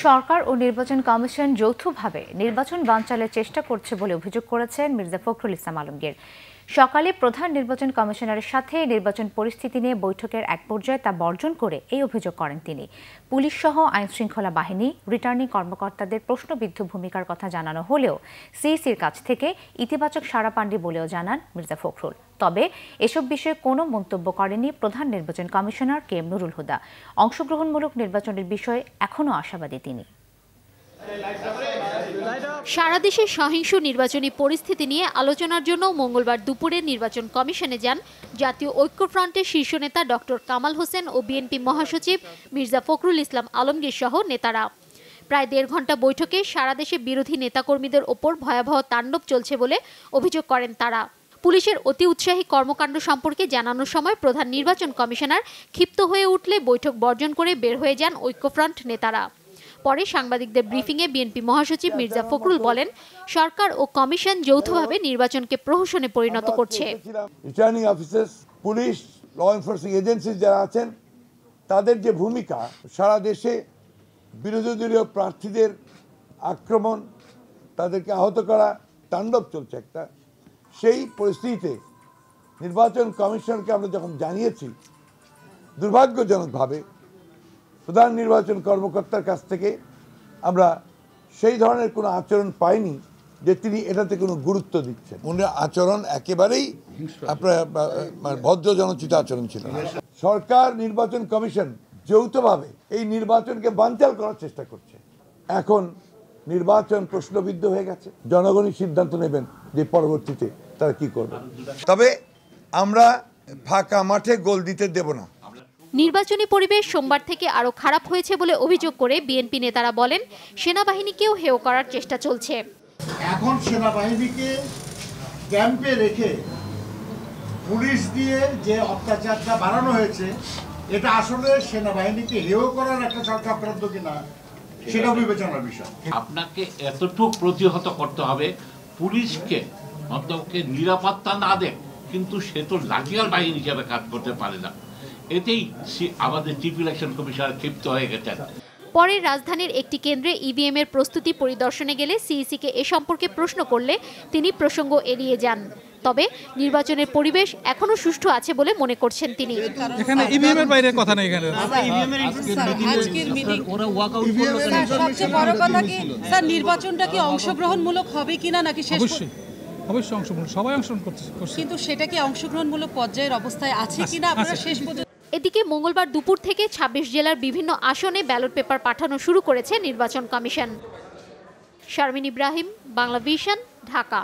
সরকার ও নির্বাচন কমিশন যৌথভাবে নির্বাচন বানচালের চেষ্টা করছে বলে অভিযোগ করেছেন মির্জা ফখরুল ইসলাম আলমগীর। সকালে প্রধান নির্বাচন কমিশনারের সাথে নির্বাচন পরিস্থিতি নিয়ে বৈঠকের এক পর্যায়ে তা বর্জন করে এই অভিযোগ করেন তিনি। পুলিশ সহ আইনশৃঙ্খলা বাহিনী, রিটার্নিং কর্মকর্তাদের প্রশ্নবিদ্ধ ভূমিকার কথা জানানো হলেও সিইসির কাছ থেকে ইতিবাচক সাড়া পাননি বলেও জানান মির্জা ফখরুল। তবে এসব বিষয়ে কোনো মন্তব্য করেনি প্রধান নির্বাচন commissioner K M Nurul Huda. অংশগ্রহণমূলক নির্বাচনের বিষয়ে এখনও আশাবাদী তিনি। সারা দেশে সহিংস নির্বাচনী পরিস্থিতি নিয়ে আলোচনার জন্য মঙ্গলবার দুপুরে নির্বাচন কমিশনে যান জাতীয় ঐক্যফ্রন্টের শীর্ষ নেতা ডক্টর কামাল হোসেন ও বিএনপি মহাসচিব মির্জা ফখরুল ইসলাম আলমগীর সহ নেতারা। প্রায় ১.৫ ঘণ্টা বৈঠকে সারা দেশে বিরোধী নেতাকর্মীদের ওপর ভয়াবহ তাণ্ডব চলছে বলে অভিযোগ করেন তারা। পুলিশের অতি উৎসাহী কর্মকাণ্ড সম্পর্কে জানানোর সময় প্রধান নির্বাচন কমিশনার ক্ষিপ্ত হয়ে উঠলে বৈঠক বর্জন করে বের হয়ে যান ঐক্যফ্রন্ট নেতারা। পরে সাংবাদিকদের ব্রিফিংয়ে বিএনপি মহাসচিব মির্জা ফখরুল বলেন, সরকার ও কমিশন যৌথভাবে নির্বাচনকে প্রহসনে পরিণত করছে। Returning officers, police, law enforcing agency যারা আছেন তাদের যে ভূমিকা, সারা দেশে বিরোধী দলীয় প্রার্থীদের আক্রমণ, তাদেরকে আহত করা, তাণ্ডব চলছে একটা। সেই পরিস্থিতিতে নির্বাচন কমিশনকে আমরা যখন জানিয়েছি, দুর্ভাগ্যজনকভাবে প্রধান নির্বাচন কর্মকর্তার কাছ থেকে আমরা সেই ধরনের কোনো আচরণ পাইনি যে তিনি এটাতে কোনো গুরুত্ব দিচ্ছেন। উনার আচরণ একেবারেই আপনার ভদ্র জনচিত আচরণ ছিল। সরকার, নির্বাচন কমিশন যৌথভাবে এই নির্বাচনকে বানচাল করার চেষ্টা করছে। এখন নির্বাচন প্রশ্নবিদ্ধ হয়ে গেছে, জনগণই সিদ্ধান্ত নেবেন যে পরবর্তীতে তারা কি করবে। তবে আমরা ফাঁকা মাঠে গোল দিতে দেব না। নির্বাচনী পরিবেশ সোমবার থেকে আরও খারাপ হয়েছে বলে অভিযোগ করে বিএনপি নেতারা বলেন, সেনাবাহিনীকেও হেয় করার চেষ্টা চলছে। এখন সেনাবাহিনীকে ক্যাম্পে রেখে পুলিশ দিয়ে যে অত্যাচারটা বাড়ানো হয়েছে, এটা আসলে সেনাবাহিনীকে হেয় করার একটা চক্রান্ত কিনা সেটা বিবেচনার বিষয়। আপনাকে এতটুকু প্রতিহত করতে হবে, পুলিশকে অন্তকে নিরাপত্তা না দেয়, কিন্তু সে তো লাঠিয়াল বাহিনী হিসাবে কাজ করতে পারে না। এতেই আমাদের চিফ ইলেকশন কমিশনার ক্ষিপ্ত হয়ে গেছেন। পরে রাজধানীর একটি কেন্দ্রে ইভিএম এর প্রস্তুতি পরিদর্শনে গেলে সিইসিকে এ সম্পর্কে প্রশ্ন করলে তিনি প্রসঙ্গ এড়িয়ে যান। তবে নির্বাচনের পরিবেশ এখনো সুষ্ঠু আছে বলে মনে করছেন তিনি। এখানে ইভিএম এর বাইরে কথা নেই। এখানে সবচেয়ে বড় কথা কি স্যার, নির্বাচনটা কি অংশগ্রহণমূলক হবে কিনা নাকি শেষ? অবশ্যই অংশগ্রহণ, সবাই অংশগ্রহণ করছে, কিন্তু সেটা কি অংশগ্রহণমূলক পর্যায়ের অবস্থায় আছে কিনা আপনারা শেষ পর্যন্ত? এদিকে মঙ্গলবার দুপুর থেকে ২৬ জেলার বিভিন্ন আসনে ব্যালট পেপার পাঠানো শুরু করেছে নির্বাচন কমিশন। শারমিন ইব্রাহিম, বাংলা ভিশন, ঢাকা।